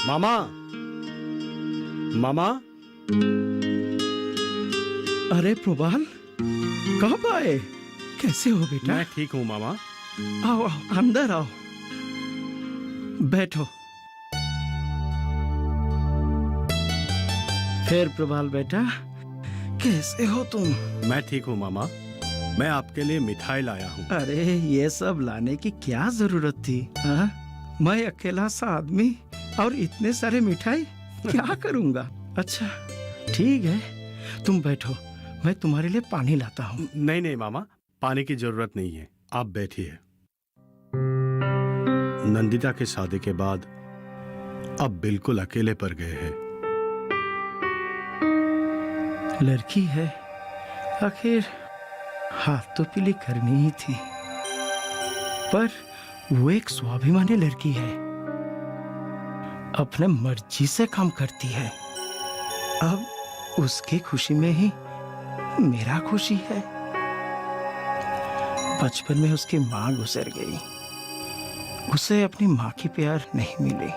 मामा, मामा। अरे प्रबाल, कब आए? कैसे हो बेटा? मैं ठीक हूँ मामा। आओ आओ, अंदर आओ, बैठो। फिर प्रबाल बेटा, कैसे हो तुम? मैं ठीक हूँ मामा। मैं आपके लिए मिठाई लाया हूँ। अरे ये सब लाने की क्या जरूरत थी? हाँ, मैं अकेला सा आदमी और इतने सारे मिठाई क्या करूँगा? अच्छा ठीक है, तुम बैठो, मैं तुम्हारे लिए पानी लाता हूँ। नहीं नहीं मामा, पानी की जरूरत नहीं है, आप बैठिए। नंदिता की शादी के बाद अब बिल्कुल अकेले पड़ गए हैं। लड़की है, आखिर हाथ तो पीली करनी ही थी, पर वो एक स्वाभिमानी लड़की है, अपने मर्जी से काम करती है। अब उसकी खुशी में ही मेरा खुशी है। बचपन में उसकी माँ गुजर गई, उसे अपनी माँ की प्यार नहीं मिली।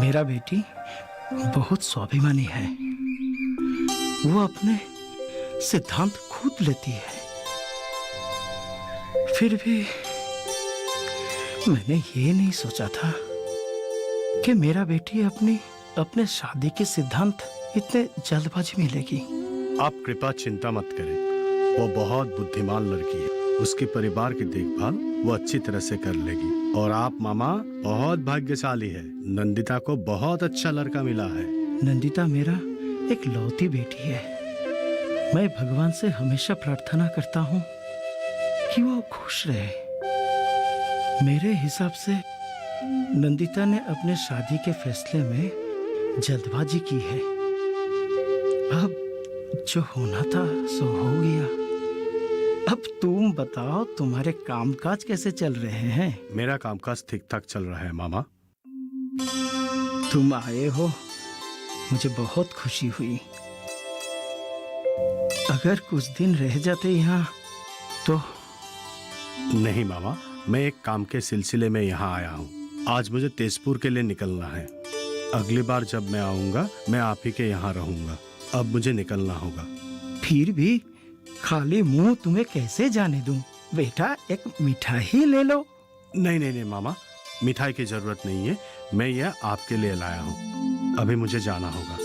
मेरा बेटी बहुत स्वाभिमानी है, वो अपने सिद्धांत खुद लेती है। फिर भी मैंने ये नहीं सोचा था कि मेरा बेटी अपने शादी के सिद्धांत इतने जल्दबाजी में लेगी। आप कृपा चिंता मत करें, वो बहुत बुद्धिमान लड़की है। उसके परिवार की देखभाल वो अच्छी तरह से कर लेगी। और आप मामा बहुत भाग्यशाली है, नंदिता को बहुत अच्छा लड़का मिला है। नंदिता मेरा एक लौती बेटी है। मैं भगवान से हमेशा प्रार्थना करता हूँ कि वो खुश रहे। मेरे हिसाब से नंदिता ने अपने शादी के फैसले में जल्दबाजी की है। अब जो होना था सो हो गया। अब तुम बताओ, तुम्हारे कामकाज कैसे चल रहे हैं? मेरा कामकाज ठीक ठाक चल रहा है मामा। तुम आए हो, मुझे बहुत खुशी हुई। अगर कुछ दिन रह जाते यहाँ तो। नहीं मामा, मैं एक काम के सिलसिले में यहाँ आया हूँ। आज मुझे तेजपुर के लिए निकलना है। अगली बार जब मैं आऊँगा मैं आप ही के यहाँ रहूँगा। अब मुझे निकलना होगा। फिर भी खाली मुंह तुम्हें कैसे जाने दूं? बेटा एक मिठाई ले लो। नहीं नहीं नहीं मामा, मिठाई की जरूरत नहीं है, मैं यह आपके लिए लाया हूँ। अभी मुझे जाना होगा।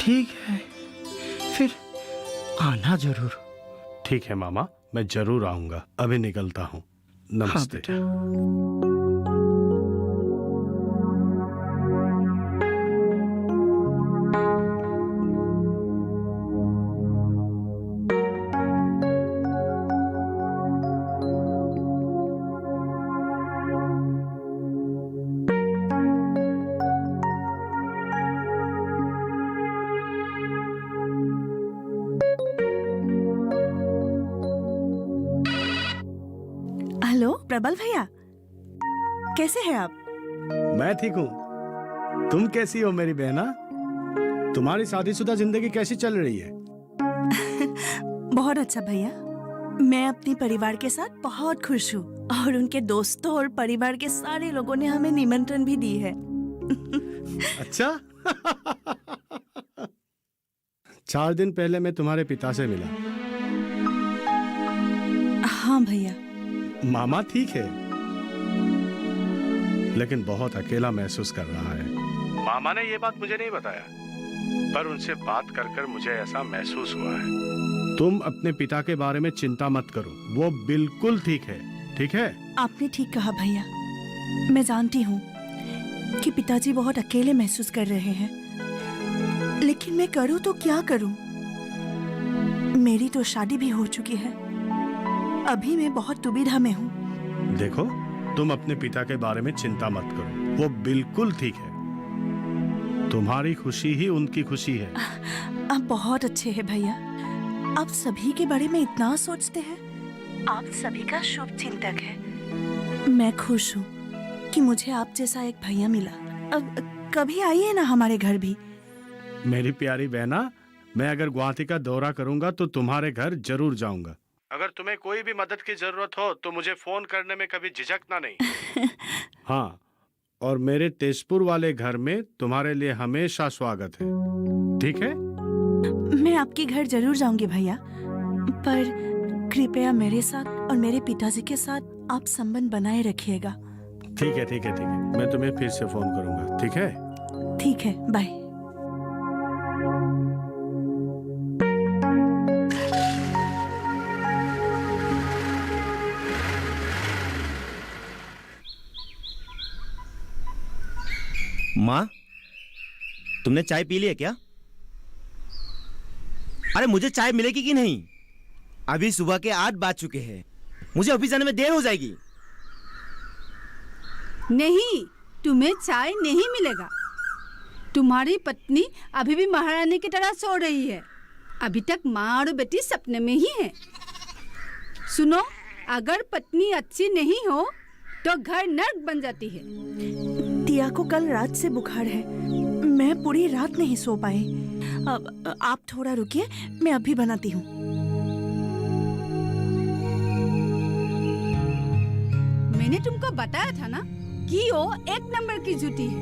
ठीक है, फिर आना जरूर। ठीक है मामा, मैं जरूर आऊंगा। अभी निकलता हूँ। नमस्ते। हाँ, हेलो प्रबल भैया, कैसे हैं आप? मैं ठीक हूँ, तुम कैसी हो मेरी बहना? तुम्हारी शादीशुदा जिंदगी कैसी चल रही है? बहुत अच्छा भैया, मैं अपने परिवार के साथ बहुत खुश हूँ और उनके दोस्तों और परिवार के सारे लोगों ने हमें निमंत्रण भी दी है। अच्छा। 4 दिन पहले मैं तुम्हारे पिता से मिला। हाँ भैया। मामा ठीक है, लेकिन बहुत अकेला महसूस कर रहा है। मामा ने ये बात मुझे नहीं बताया, पर उनसे बात कर कर मुझे ऐसा महसूस हुआ है। तुम अपने पिता के बारे में चिंता मत करो, वो बिल्कुल ठीक है। ठीक है? आपने ठीक कहा भैया। मैं जानती हूँ कि पिताजी बहुत अकेले महसूस कर रहे हैं, लेकिन मैं करूँ तो क्या करूँ? मेरी तो शादी भी हो चुकी है। अभी मैं बहुत दुविधा में हूँ। देखो, तुम अपने पिता के बारे में चिंता मत करो, वो बिल्कुल ठीक है। तुम्हारी खुशी ही उनकी खुशी है। आप बहुत अच्छे हैं भैया, आप सभी के बारे में इतना सोचते हैं। आप सभी का शुभ चिंतक है। मैं खुश हूँ कि मुझे आप जैसा एक भैया मिला। अब कभी आइए ना हमारे घर भी। मेरी प्यारी बहना, मैं अगर गुवाहाटी का दौरा करूंगा तो तुम्हारे घर जरूर जाऊंगा। अगर तुम्हें कोई भी मदद की जरूरत हो तो मुझे फोन करने में कभी झिझकना नहीं। हाँ, और मेरे तेजपुर वाले घर में तुम्हारे लिए हमेशा स्वागत है, ठीक है? मैं आपके घर जरूर जाऊंगी भैया, पर कृपया मेरे साथ और मेरे पिताजी के साथ आप संबंध बनाए रखिएगा। ठीक है, ठीक है, ठीक है, मैं तुम्हें फिर से फोन करूंगा, ठीक है? ठीक है, बाय। माँ, तुमने चाय पी ली है क्या? अरे मुझे चाय मिलेगी कि नहीं? अभी सुबह के 8 बज चुके हैं, मुझे ऑफिस जाने में देर हो जाएगी। नहीं, तुम्हें चाय नहीं मिलेगा। तुम्हारी पत्नी अभी भी महारानी की तरह सो रही है। अभी तक माँ और बेटी सपने में ही है। सुनो, अगर पत्नी अच्छी नहीं हो तो घर नर्क बन जाती है। टिया को कल रात से बुखार है, मैं पूरी रात नहीं सो पाई। अब आप थोड़ा रुकिए, मैं अभी बनाती हूँ। मैंने तुमको बताया था ना कि वो एक नंबर की झूठी है।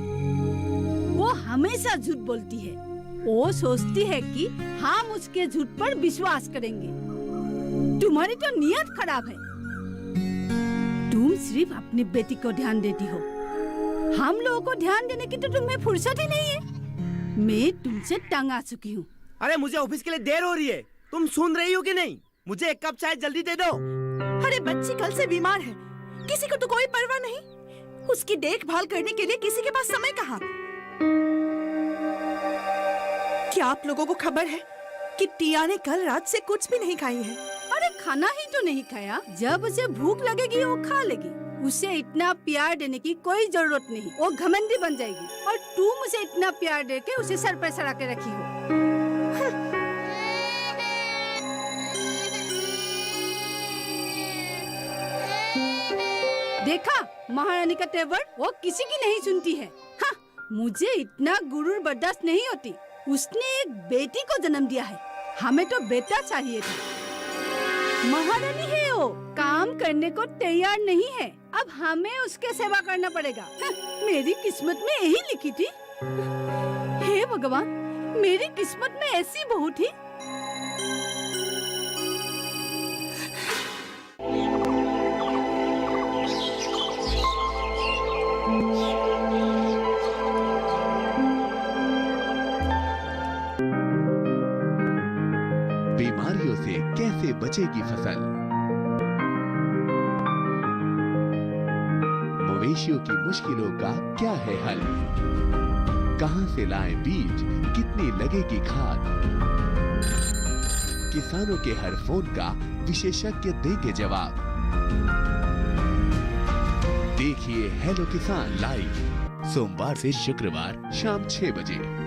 वो हमेशा झूठ बोलती है। वो सोचती है कि हम उसके झूठ पर विश्वास करेंगे। तुम्हारी तो नियत खराब है। तुम सिर्फ अपनी बेटी को ध्यान देती हो। हम लोगों को ध्यान देने की तो तुम्हें फुर्सत ही नहीं है। मैं तुमसे तंग आ चुकी हूँ। अरे मुझे ऑफिस के लिए देर हो रही है, तुम सुन रही हो कि नहीं? मुझे एक कप चाय जल्दी दे दो। अरे बच्ची कल से बीमार है, किसी को तो कोई परवाह नहीं। उसकी देखभाल करने के लिए किसी के पास समय कहाँ? क्या आप लोगों को खबर है कि टिया ने कल रात से कुछ भी नहीं खाई है? अरे खाना ही तो नहीं खाया। जब उसे भूख लगेगी वो खा लेगी। उसे इतना प्यार देने की कोई जरूरत नहीं, वो घमंडी बन जाएगी। और तुम उसे इतना प्यार देके उसे सर पर सरा के रखी हो। देखा महारानी का तेवर, वो किसी की नहीं सुनती है। हाँ, मुझे इतना गुरूर बर्दाश्त नहीं होती। उसने एक बेटी को जन्म दिया है, हमें तो बेटा चाहिए था। महारानी है वो, काम करने को तैयार नहीं है। अब हमें उसके सेवा करना पड़ेगा। हाँ, मेरी किस्मत में यही लिखी थी। हे भगवान, मेरी किस्मत में ऐसी बहू थी। बीमारियों से कैसे बचेगी फसल? मवेशियों की मुश्किलों का क्या है हल? कहां से लाएं बीज, कितनी लगेगी खाद? किसानों के हर फोन का विशेषज्ञ देंगे जवाब। देखिए हेलो किसान लाइव, सोमवार से शुक्रवार शाम 6 बजे।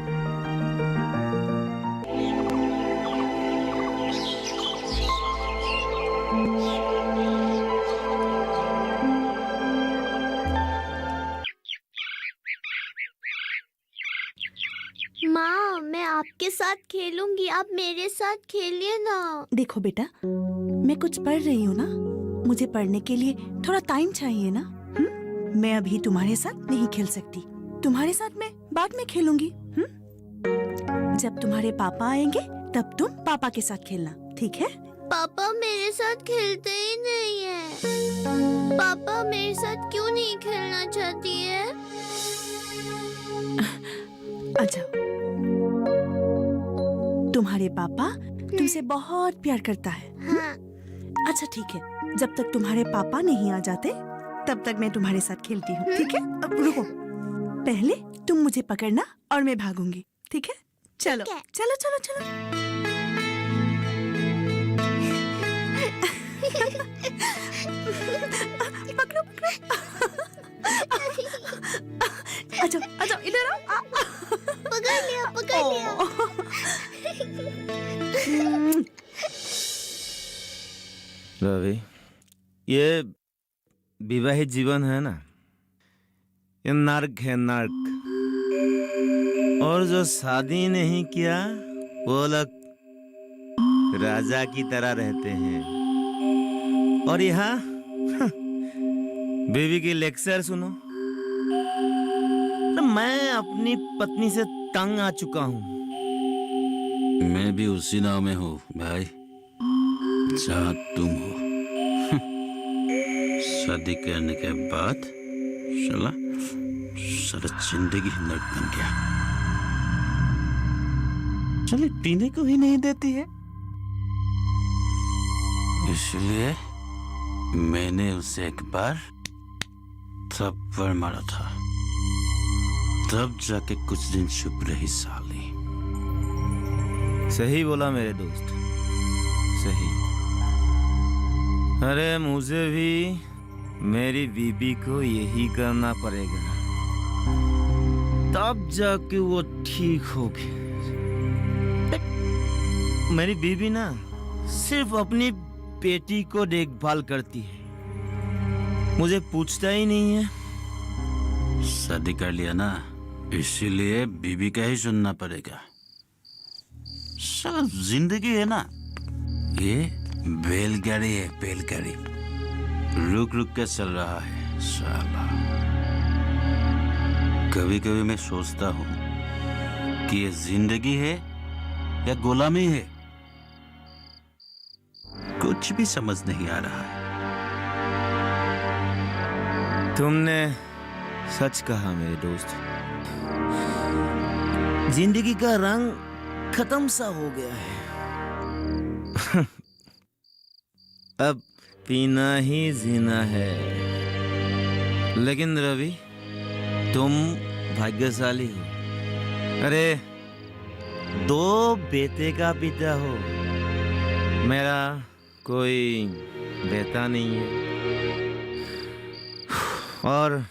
माँ, मैं आपके साथ खेलूंगी, आप मेरे साथ खेलिए ना। देखो बेटा, मैं कुछ पढ़ रही हूँ ना, मुझे पढ़ने के लिए थोड़ा टाइम चाहिए ना। मैं अभी तुम्हारे साथ नहीं खेल सकती। तुम्हारे साथ मैं बाद में खेलूंगी। जब तुम्हारे पापा आएंगे तब तुम पापा के साथ खेलना, ठीक है? पापा मेरे साथ खेलते ही नहीं है। पापा मेरे साथ क्यों नहीं खेलना चाहती है? अच्छा, तुम्हारे पापा तुमसे बहुत प्यार करता है। हाँ। अच्छा ठीक है, जब तक तुम्हारे पापा नहीं आ जाते तब तक मैं तुम्हारे साथ खेलती हूँ, ठीक है? अब रुको, पहले तुम मुझे पकड़ना और मैं भागूंगी, ठीक है? चलो ठीक है। चलो चलो चलो। पकड़ो पकड़ो। अच्छा अच्छा, इधर आओ। पकड़ लिया, पकड़ लिया। रवि, ये विवाहित जीवन है ना, ये नर्क है, नर्क। और जो शादी नहीं किया वो लोग राजा की तरह रहते हैं। और यहाँ बीवी की लेक्चर सुनो। तो मैं अपनी पत्नी से तंग आ चुका हूँ। मैं भी उसी नाव में हूँ भाई, जहाँ तुम हो। शादी करने के बाद साला जिंदगी नर्क बन गया। चले पीने को ही नहीं देती है। इसलिए मैंने उसे एक बार थप्पड़ मारा था, तब जाके कुछ दिन चुप रही साली। सही बोला मेरे दोस्त, सही। अरे मुझे भी मेरी बीबी को यही करना पड़ेगा, तब जाके वो ठीक होगी। मेरी बीबी ना सिर्फ अपनी बेटी को देखभाल करती है, मुझे पूछता ही नहीं है। शादी कर लिया ना, इसीलिए बीबी का ही सुनना पड़ेगा। साला जिंदगी है ना, ये बैलगाड़ी है, बैलगाड़ी रुक रुक के चल रहा है साला। कभी कभी मैं सोचता हूँ कि ये जिंदगी है या गुलामी है, कुछ भी समझ नहीं आ रहा है। तुमने सच कहा मेरे दोस्त, जिंदगी का रंग खत्म सा हो गया है। अब पीना ही जीना है। लेकिन रवि, तुम भाग्यशाली हो। अरे 2 बेटे का पिता हो, मेरा कोई बेटा नहीं है। और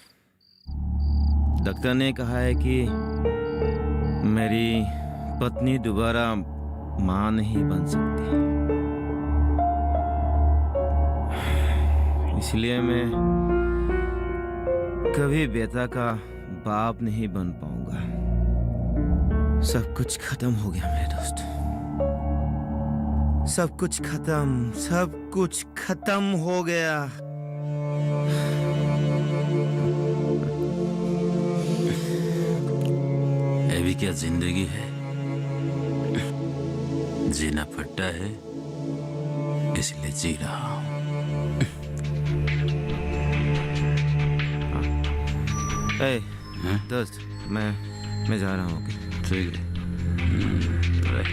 डॉक्टर ने कहा है कि मेरी पत्नी दोबारा मां नहीं बन सकती, इसलिए मैं कभी बेटा का बाप नहीं बन पाऊंगा। सब कुछ खत्म हो गया मेरे दोस्त, सब कुछ खत्म हो गया। ये भी क्या जिंदगी है, जीना पड़ता है, इसलिए जी रहा हूँ। दोस्त, मैं जा रहा हूँ। ठीक है, बाय।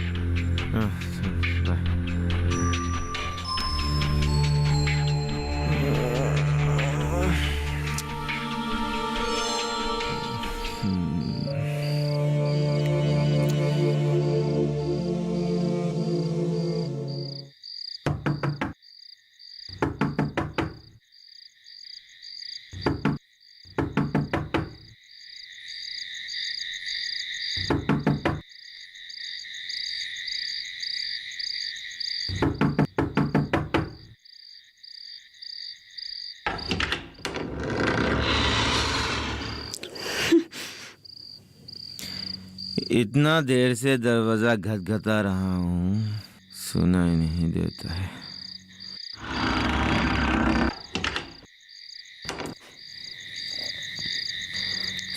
इतना देर से दरवाजा खटखटा रहा हूँ, सुना ही नहीं देता है।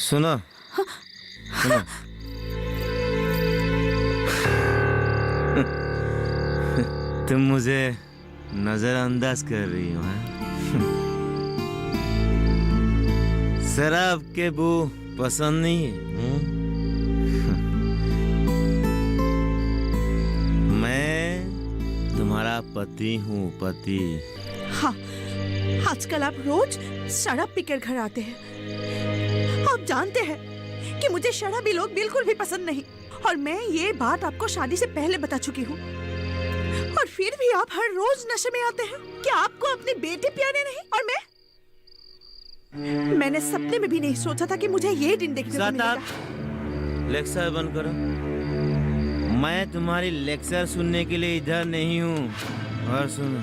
सुनो, सुनो। तुम मुझे नजरअंदाज कर रही हो, हैं? शराब के बू पसंद नहीं है? मैं तुम्हारा पति हूँ, पति। हाँ, आजकल आप रोज शराब पीकर घर आते हैं। आप जानते हैं कि मुझे शराबी लोग बिल्कुल भी पसंद नहीं, और मैं ये बात आपको शादी से पहले बता चुकी हूँ। और फिर भी आप हर रोज नशे में आते हैं। क्या आपको अपनी बेटी प्यारी नहीं? और मैंने सपने में भी नहीं सोचा था कि मुझे ये दिन देखने को मिलेगा। लेक्चर बंद करो। मैं तुम्हारी लेक्चर सुनने के लिए इधर नहीं हूँ। और सुनो,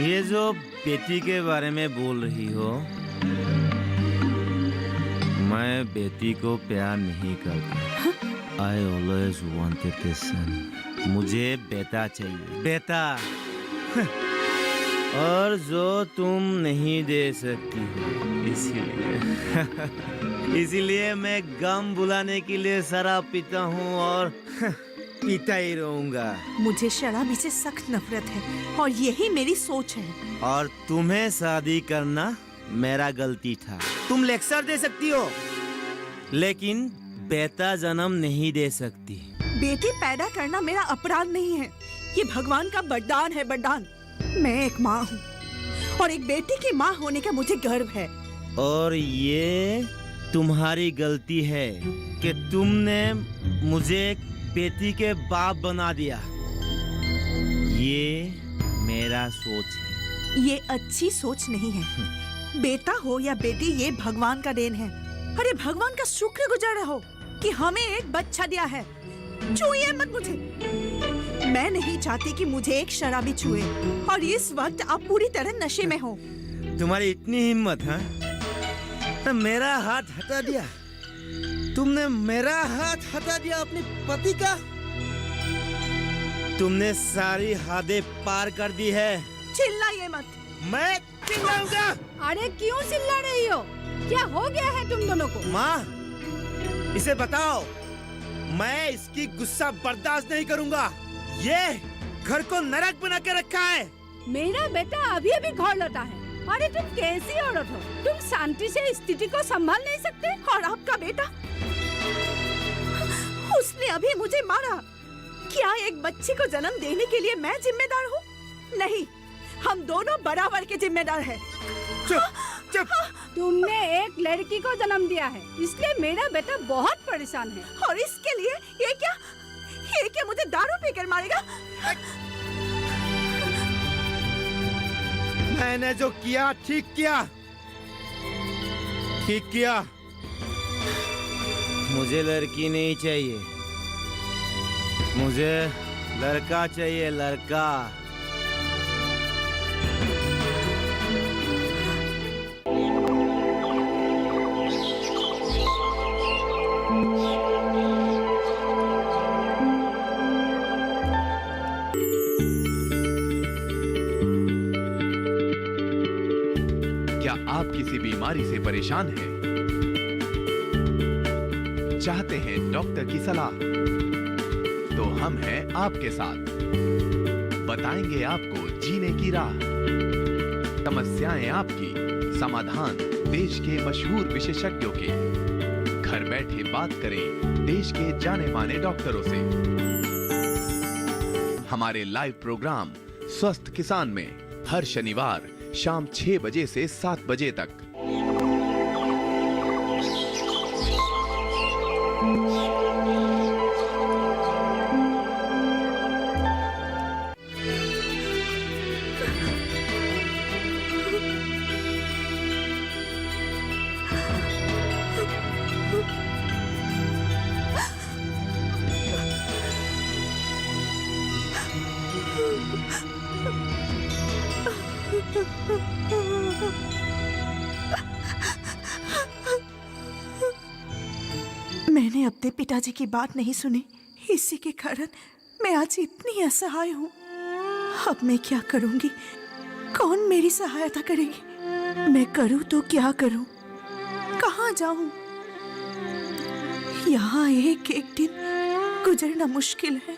ये जो बेटी के बारे में बोल रही हो, मैं बेटी को प्यार नहीं करता। I always wanted a son. मुझे बेटा चाहिए, बेटा। और जो तुम नहीं दे सकती हो, इसीलिए मैं गम भुलाने के लिए शराब पीता हूँ और पीता ही रहूंगा। मुझे शराबी से सख्त नफरत है और यही मेरी सोच है। और तुम्हें शादी करना मेरा गलती था। तुम लेक्चर दे सकती हो, लेकिन बेटा जन्म नहीं दे सकती। बेटी पैदा करना मेरा अपराध नहीं है, ये भगवान का वरदान है, वरदान। मैं एक माँ हूँ और एक बेटी की माँ होने का मुझे गर्व है। और ये तुम्हारी गलती है कि तुमने मुझे एक बेटी के बाप बना दिया। ये मेरा सोच है। ये अच्छी सोच नहीं है। बेटा हो या बेटी, ये भगवान का देन है। अरे भगवान का शुक्रगुजार रहो कि हमें एक बच्चा दिया है। छुइए मत मुझे। मैं नहीं चाहती कि मुझे एक शराबी छुए और इस वक्त आप पूरी तरह नशे में हो। तुम्हारी इतनी हिम्मत है तो मेरा हाथ हटा दिया। तुमने मेरा हाथ हटा दिया अपने पति का। तुमने सारी हदें पार कर दी है। चिल्लाइए मत। मैं चिल्लाऊंगा। अरे क्यों चिल्ला रही हो? क्या हो गया है तुम दोनों को? माँ, इसे बताओ। मैं इसकी गुस्सा बर्दाश्त नहीं करूंगा। ये घर को नरक बना के रखा है। मेरा बेटा अभी अभी घर लौटा है। अरे तुम कैसी औरत हो? तुम शांति से स्थिति को संभाल नहीं सकते? और आपका बेटा, उसने अभी मुझे मारा। क्या एक बच्चे को जन्म देने के लिए मैं जिम्मेदार हूँ? नहीं, हम दोनों बराबर के जिम्मेदार हैं। चुप चुप। तुमने एक लड़की को जन्म दिया है, इसलिए मेरा बेटा बहुत परेशान है। और इसके लिए ये क्या मुझे दारू पीकर मारेगा? मैंने जो किया ठीक किया। ठीक किया। मुझे लड़की नहीं चाहिए, मुझे लड़का चाहिए, लड़का। क्या आप किसी बीमारी से परेशान हैं? चाहते हैं डॉक्टर की सलाह? तो हम हैं आपके साथ। बताएंगे आपको जीने की राह। समस्याएं आपकी, समाधान देश के मशहूर विशेषज्ञों के। घर बैठे बात करें देश के जाने माने डॉक्टरों से। हमारे लाइव प्रोग्राम स्वस्थ किसान में हर शनिवार शाम 6 बजे से 7 बजे तक। मैंने अपने पिताजी की बात नहीं सुनी, इसी के कारण मैं आज इतनी असहाय हूँ। अब मैं क्या करूँगी? कौन मेरी सहायता करेगी? मैं करूँ तो क्या करूँ? कहाँ जाऊँ? यहाँ एक एक दिन गुजरना मुश्किल है।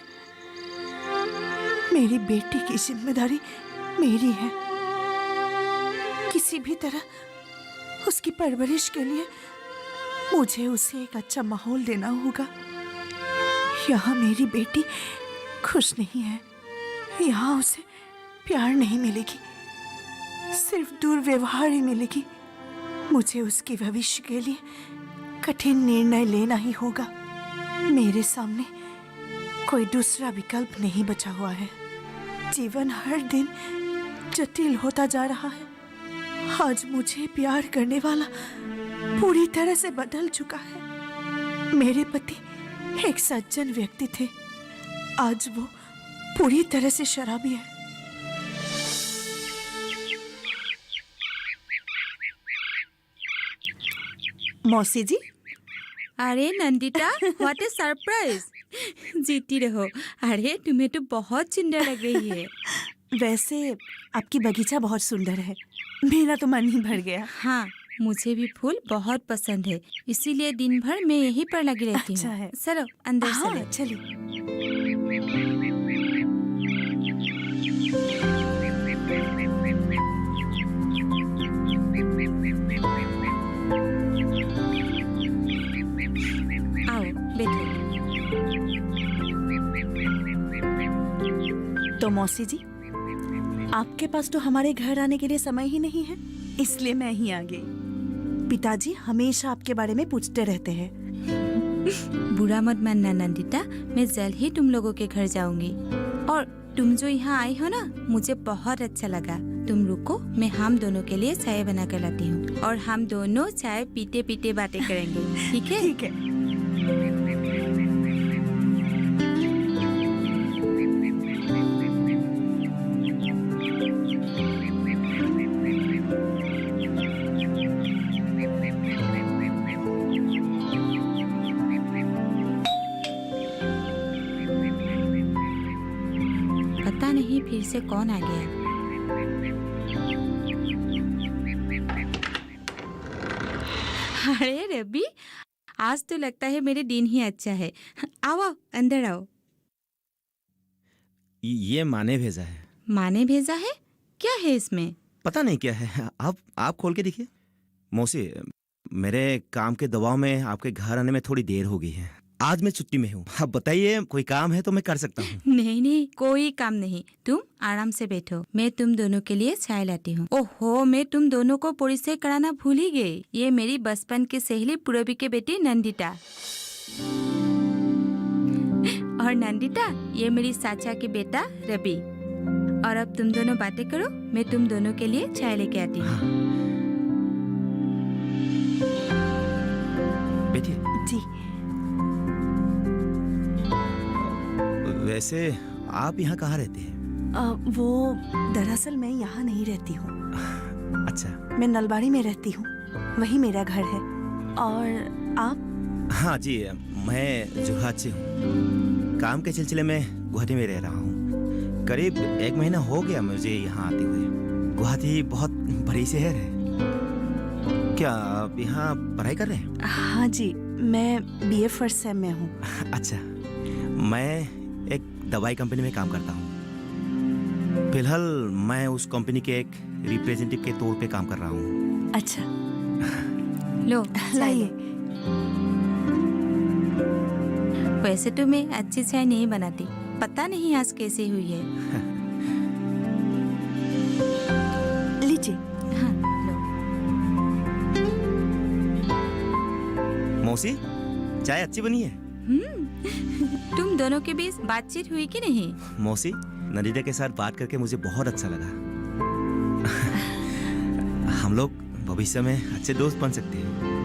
मेरी बेटी की जिम्मेदारी मेरी है। किसी भी तरह उसकी परवरिश के लिए मुझे उसे एक अच्छा माहौल देना होगा। यहाँ मेरी बेटी खुश नहीं है। यहाँ उसे प्यार नहीं मिलेगी, सिर्फ दुर्व्यवहार ही मिलेगी। मुझे उसके भविष्य के लिए कठिन निर्णय लेना ही होगा। मेरे सामने कोई दूसरा विकल्प नहीं बचा हुआ है। जीवन हर दिन जटिल होता जा रहा है। आज मुझे प्यार करने वाला पूरी तरह से बदल चुका है। मेरे पति एक सज्जन व्यक्ति थे, आज वो पूरी तरह से शराबी है। मौसी जी। अरे नंदिता, व्हाट ए सरप्राइज। जीती रहो। अरे तुम्हें तो बहुत सुंदर लग रही है। वैसे आपकी बगीचा बहुत सुंदर है, मेरा तो मन ही भर गया। हाँ, मुझे भी फूल बहुत पसंद है, इसीलिए दिन भर मैं यहीं पर लगी रहती अच्छा हूँ। है। चलो अंदर हाँ, चले। चलिए। आओ बैठो। तो मौसी जी, आपके पास तो हमारे घर आने के लिए समय ही नहीं है, इसलिए मैं ही आ गई। पिताजी हमेशा आपके बारे में पूछते रहते हैं। बुरा मत मानना नंदिता, मैं जल्द ही तुम लोगों के घर जाऊंगी। और तुम जो यहाँ आई हो ना, मुझे बहुत अच्छा लगा। तुम रुको, मैं हम दोनों के लिए चाय बना कर लाती हूँ और हम दोनों चाय पीते पीते बातें करेंगे, ठीक है? ठीक है। पता नहीं फिर से कौन आ गया। अरे रवि, आज तो लगता है मेरे दिन ही अच्छा है। आओ आओ, अंदर आओ। ये माँ ने भेजा है। माँ ने भेजा है? क्या है इसमें? पता नहीं क्या है, आप खोल के देखिए। मौसी, मेरे काम के दबाव में आपके घर आने में थोड़ी देर हो गई है। आज मैं छुट्टी में हूँ। आप बताइए, कोई काम है तो मैं कर सकता हूँ। नहीं नहीं, कोई काम नहीं, तुम आराम से बैठो, मैं तुम दोनों के लिए चाय लाती हूँ। ओहो, मैं तुम दोनों को परिचय कराना भूल ही गई। ये मेरी बचपन की सहेली पूरबी की बेटी नंदिता। और नंदिता, ये मेरी चाचा की बेटा रवि। और अब तुम दोनों बातें करो, मैं तुम दोनों के लिए चाय लेके आती हूँ। बैठिए। जी, वैसे आप यहाँ कहाँ रहते हैं? वो दरअसल मैं यहाँ नहीं रहती हूँ, अच्छा। मैं नलबाड़ी में रहती हूँ, वही मेरा घर है। और आप? हाँ जी, मैं जोरहाट से हूँ। काम के सिलसिले में गुवाहाटी में रह रहा हूँ। करीब 1 महीना हो गया मुझे यहाँ आते हुए। गुवाहाटी बहुत बड़ी शहर है। क्या आप यहाँ पढ़ाई कर रहे हैं? हाँ जी, मैं BA फर्स्ट सेम में हूँ। अच्छा, मैं एक दवाई कंपनी में काम करता हूँ। फिलहाल मैं उस कंपनी के एक रिप्रेजेंटेटिव के तौर पे काम कर रहा हूँ। अच्छा, लो लाइए। वैसे तो मैं अच्छी चाय नहीं बनाती, पता नहीं आज कैसे हुई है। लीजिए। हाँ लो। मौसी, चाय अच्छी बनी है। तुम दोनों के बीच बातचीत हुई कि नहीं? मौसी, नंदिता के साथ बात करके मुझे बहुत अच्छा लगा। हम लोग भविष्य में अच्छे दोस्त बन सकते हैं।